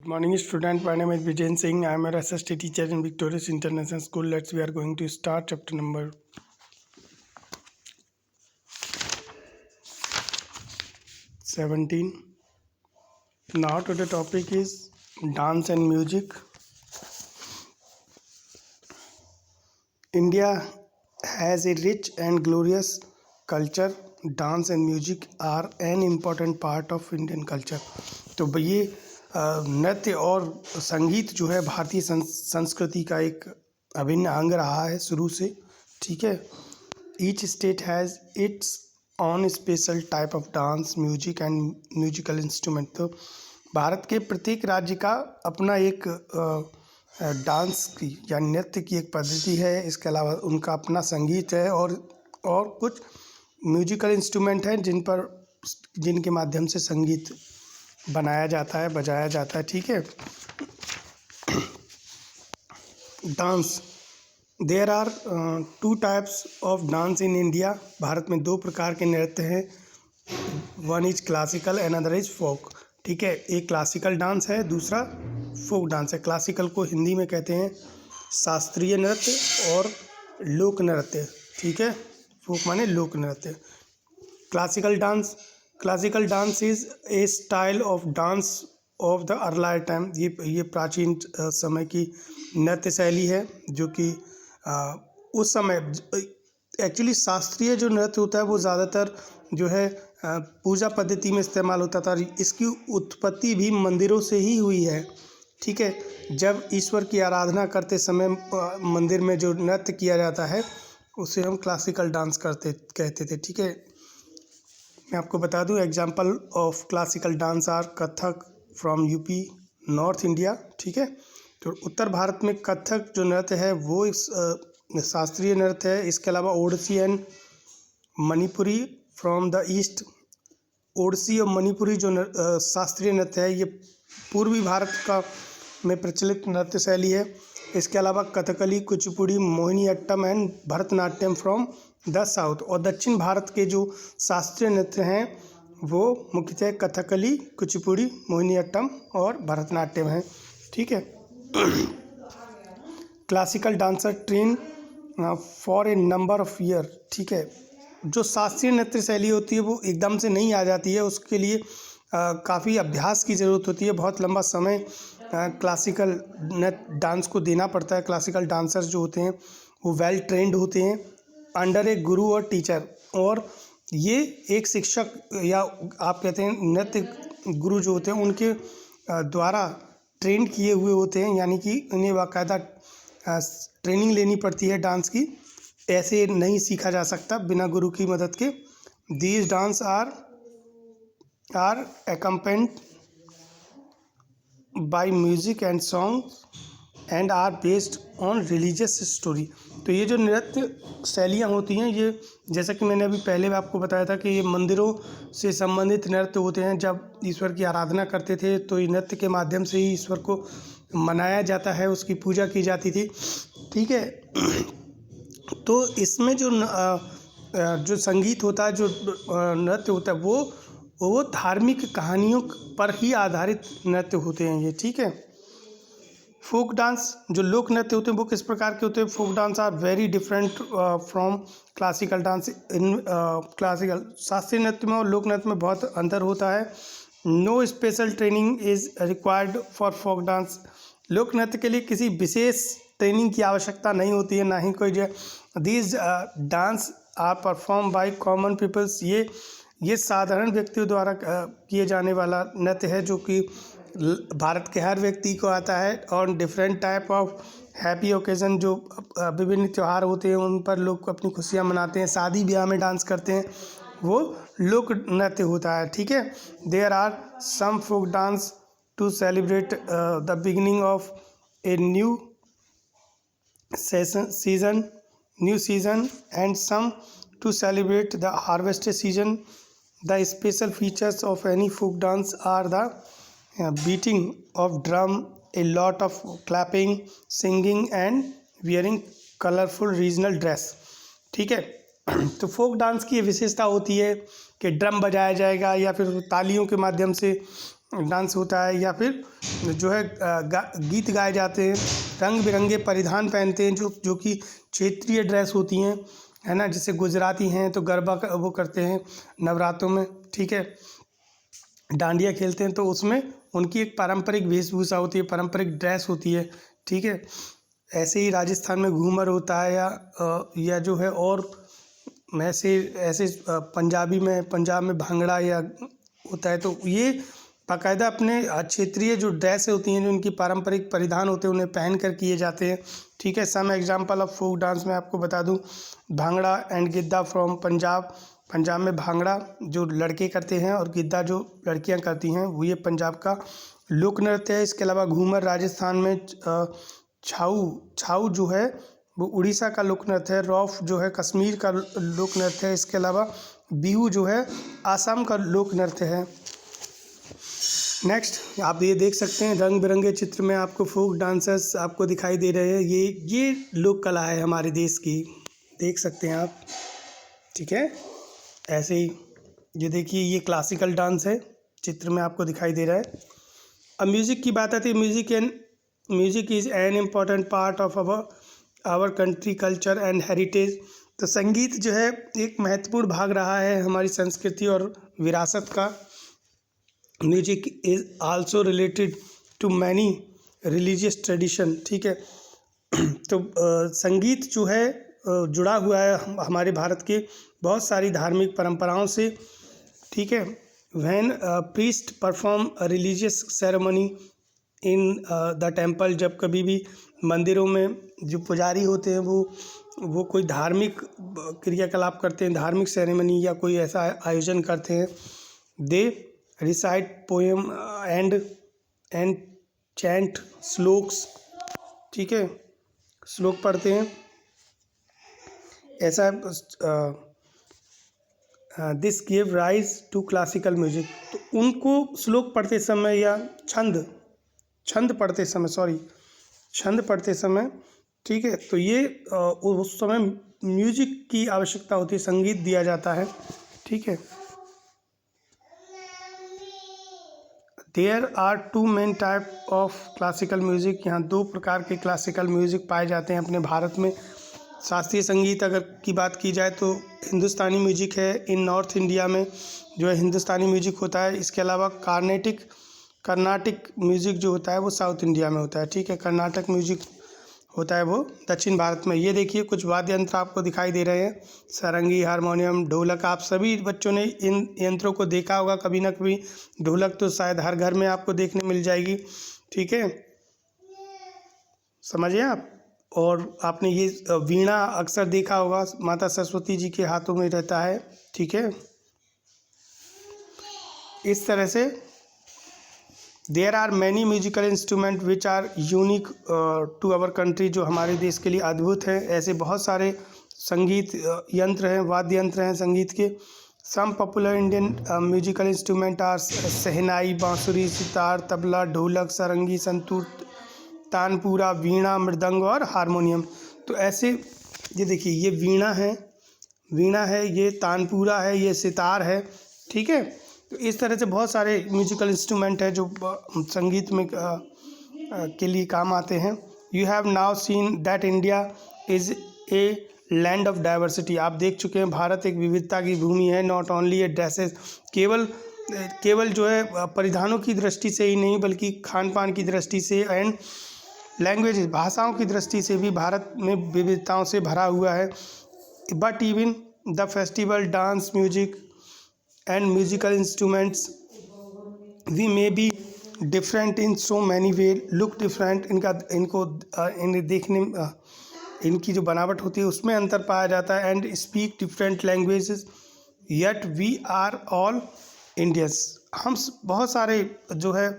Good morning, student. My name is Vijayan Singh. I am a SST teacher in Victorious International School. We are going to start chapter number 17. Now today topic is dance and music. India has a rich and glorious culture. Dance and music are an important part of Indian culture. तो ये नृत्य और संगीत जो है भारतीय संस्कृति का एक अभिन्न अंग रहा है शुरू से. ठीक है. Each state has its on special type of dance, music and musical instrument. तो भारत के प्रत्येक राज्य का अपना एक डांस की या नृत्य की एक पद्धति है. इसके अलावा उनका अपना संगीत है और कुछ म्यूजिकल इंस्ट्रूमेंट हैं जिनके माध्यम से संगीत बनाया जाता है, बजाया जाता है. ठीक है. Dance, there are 2 types of dance in India. Bharat में 2 प्रकार के नृत्य हैं. One is classical and other is folk. ठीक है. एक क्लासिकल डांस है, दूसरा फोक डांस है. क्लासिकल को हिंदी में कहते हैं शास्त्रीय नृत्य और लोक नृत्य. ठीक है. फोक माने लोक नृत्य. Classical dance is a style of dance of the earlier time. ये प्राचीन समय की नृत्य शैली है जो कि उस समय एक्चुअली शास्त्रीय जो नृत्य होता है वो ज़्यादातर जो है पूजा पद्धति में इस्तेमाल होता था. इसकी उत्पत्ति भी मंदिरों से ही हुई है. ठीक है. जब ईश्वर की आराधना करते समय मंदिर में जो नृत्य किया जाता है उसे हम क्लासिकल डांस कहते थे. ठीक है. मैं आपको बता दूं example of classical dance are Kathak from UP, north India. ठीक है. तो उत्तर भारत में कथक जो नृत्य है वो शास्त्रीय नृत्य है. इसके अलावा Odissi and Manipuri from the east. Odissi और मणिपुरी जो शास्त्रीय नृत्य है ये पूर्वी भारत का में प्रचलित नृत्य शैली है. इसके अलावा Kathakali, Kuchipudi, Mohiniyattam and Bharatanatyam from the south. और दक्षिण भारत के जो शास्त्रीय नृत्य हैं वो मुख्यतः कथकली, कुचिपुड़ी, मोहिनीअट्टम और भरतनाट्यम हैं. ठीक है. Classical dancer train for a number of year. ठीक है. जो शास्त्रीय नृत्य शैली होती है वो एकदम से नहीं आ जाती है. उसके लिए काफ़ी अभ्यास की ज़रूरत होती है. बहुत लंबा समय क्लासिकल डांस को देना पड़ता है. क्लासिकल डांसर्स जो होते हैं वो वेल ट्रेंड होते हैं अंडर ए गुरु और टीचर. और ये एक शिक्षक या आप कहते हैं नृत्य गुरु जो होते हैं उनके द्वारा ट्रेंड किए हुए होते हैं. यानी कि उन्हें बाकायदा ट्रेनिंग लेनी पड़ती है डांस की. ऐसे नहीं सीखा जा सकता बिना गुरु की मदद के. These dance are accompanied by music and songs and are based on religious story. तो ये जो नृत्य शैलियाँ होती हैं ये जैसा कि मैंने अभी पहले आपको बताया था कि ये मंदिरों से संबंधित नृत्य होते हैं. जब ईश्वर की आराधना करते थे तो ये नृत्य के माध्यम से ही ईश्वर को मनाया जाता है, उसकी पूजा की जाती थी. ठीक है. तो इसमें जो संगीत होता है, जो नृत्य होता है वो धार्मिक कहानियों पर ही आधारित नृत्य होते हैं ये. ठीक है. फोक डांस, जो लोक नृत्य होते हैं वो किस प्रकार के होते हैं? Folk dance are very different from classical dance. इन क्लासिकल शास्त्रीय नृत्य में और लोक नृत्य में बहुत अंतर होता है. No special training is required for folk dance. लोक नृत्य के लिए किसी विशेष ट्रेनिंग की आवश्यकता नहीं होती है, ना ही कोई जो these dance are perform by common peoples. ये साधारण व्यक्तियों द्वारा किए जाने वाला नृत्य है जो कि भारत के हर व्यक्ति को आता है. और different type of happy occasion, जो विभिन्न त्यौहार होते हैं उन पर लोग अपनी खुशियाँ मनाते हैं, शादी ब्याह में डांस करते हैं, वो लोक नृत्य होता है. ठीक है. There are some folk dance to celebrate the beginning of a new season and some to celebrate the harvest season. The special features of any folk dance are the beating of drum, a lot of clapping, singing and wearing colorful regional dress. ठीक है. तो folk dance की विशेषता होती है कि drum बजाया जाएगा या फिर तालियों के माध्यम से डांस होता है, या फिर जो है गीत गाए जाते हैं, रंग बिरंगे परिधान पहनते हैं जो कि क्षेत्रीय ड्रेस होती हैं, है ना। जैसे गुजराती हैं तो गरबा वो करते हैं नवरात्रों में, ठीक है, डांडिया खेलते हैं, तो उसमें उनकी एक पारंपरिक वेशभूषा होती है, पारंपरिक ड्रेस होती है, ठीक है। ऐसे ही राजस्थान में घूमर होता है, या जो है और ऐसे पंजाब में भांगड़ा या होता है। तो ये बाकायदा अपने क्षेत्रीय जो ड्रेस होती हैं, जो उनकी पारंपरिक परिधान होते हैं, उन्हें पहन कर किए जाते हैं, ठीक है। Some example of folk dance मैं आपको बता दूं, भांगड़ा एंड गिद्दा फ्रॉम पंजाब। पंजाब में भांगड़ा जो लड़के करते हैं और गिद्दा जो लड़कियां करती हैं, वो ये पंजाब का लोक नृत्य है। इसके अलावा घूमर राजस्थान में, छाऊ जो है वो उड़ीसा का लोक नृत्य है, रौफ जो है कश्मीर का लोक नृत्य है। इसके अलावा बिहू जो है आसाम का लोक नृत्य है। नेक्स्ट आप ये देख सकते हैं रंग बिरंगे चित्र में आपको फोक डांसर्स आपको दिखाई दे रहे हैं। ये लोक कला है हमारे देश की, देख सकते हैं आप, ठीक है। ऐसे ही ये देखिए, ये क्लासिकल डांस है, चित्र में आपको दिखाई दे रहा है। अब म्यूज़िक की बात आती है, music is an important part of our country culture and heritage. तो संगीत जो है एक महत्वपूर्ण भाग रहा है हमारी संस्कृति और विरासत का। Music is also related to many religious tradition, ठीक है। तो संगीत जो है जुड़ा हुआ है हमारे भारत के बहुत सारी धार्मिक परंपराओं से, ठीक है। When priest perform religious ceremony in the temple, जब कभी भी मंदिरों में जो पुजारी होते हैं वो कोई धार्मिक क्रियाकलाप करते हैं, धार्मिक सेरेमनी या कोई ऐसा आयोजन करते हैं, they recite poem and chant श्लोक्स, ठीक है, श्लोक पढ़ते हैं ऐसा। This give rise to classical music. तो उनको श्लोक पढ़ते समय या छंद पढ़ते समय, ठीक है, तो ये उस समय म्यूजिक की आवश्यकता होती है, संगीत दिया जाता है, ठीक है। There are two main type of classical music. यहाँ दो प्रकार के क्लासिकल म्यूज़िक पाए जाते हैं अपने भारत में। शास्त्रीय संगीत अगर की बात की जाए तो हिंदुस्तानी म्यूजिक है, इन नॉर्थ इंडिया में जो है हिंदुस्तानी म्यूजिक होता है। इसके अलावा कर्नाटिक म्यूजिक जो होता है वो साउथ इंडिया में होता है, ठीक है। कर्नाटक म्यूजिक होता है वो दक्षिण भारत में। ये देखिए कुछ वाद्य यंत्र आपको दिखाई दे रहे हैं, सारंगी, हारमोनियम, ढोलक। आप सभी बच्चों ने इन यंत्रों को देखा होगा कभी ना कभी। ढोलक तो शायद हर घर में आपको देखने मिल जाएगी, ठीक है, समझिए आप। और आपने ये वीणा अक्सर देखा होगा, माता सरस्वती जी के हाथों में रहता है, ठीक है। इस तरह से there are many musical instrument which are unique to our country, जो हमारे देश के लिए अद्भुत है। ऐसे बहुत सारे संगीत यंत्र हैं, वाद्य यंत्र हैं संगीत के। Some popular Indian musical instrument are shehnai, bansuri, sitar, tabla, ढोलक, सारंगी, संतूर, तानपूरा, वीणा, मृदंग और हारमोनियम। तो ऐसे ये देखिए, ये वीणा है, ये तानपूरा है, ये सितार है, ठीक है। तो इस तरह से बहुत सारे म्यूजिकल इंस्ट्रूमेंट है जो संगीत में के लिए काम आते हैं। You have now seen that India is a land of diversity. आप देख चुके हैं भारत एक विविधता की भूमि है। नॉट ओनली ए ड्रेसेस, केवल जो है परिधानों की दृष्टि से ही नहीं, बल्कि खान पान की दृष्टि से एंड लैंग्वेज, भाषाओं की दृष्टि से भी भारत में विविधताओं से भरा हुआ है। But even the festival, dance, music and musical instruments we may be different in so many way, look different. इन्हें देखने इनकी जो बनावट होती है उसमें अंतर पाया जाता है। And speak different languages yet we are all Indians. हम बहुत सारे जो है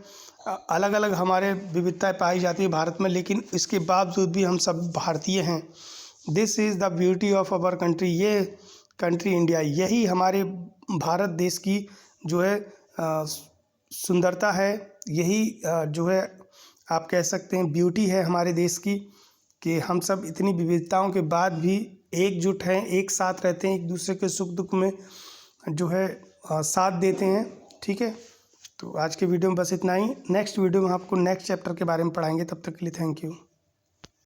अलग अलग हमारे विविधताएं पाई जाती है भारत में, लेकिन इसके बावजूद भी हम सब भारतीय हैं। This is the beauty of our country. ये कंट्री इंडिया, यही हमारे भारत देश की जो है सुंदरता है, यही जो है आप कह सकते हैं ब्यूटी है हमारे देश की, कि हम सब इतनी विविधताओं के बाद भी एकजुट हैं, एक साथ रहते हैं, एक दूसरे के सुख दुख में जो है साथ देते हैं, ठीक है। तो आज के वीडियो में बस इतना ही। नेक्स्ट वीडियो में आपको नेक्स्ट चैप्टर के बारे में पढ़ाएंगे। तब तक के लिए थैंक यू।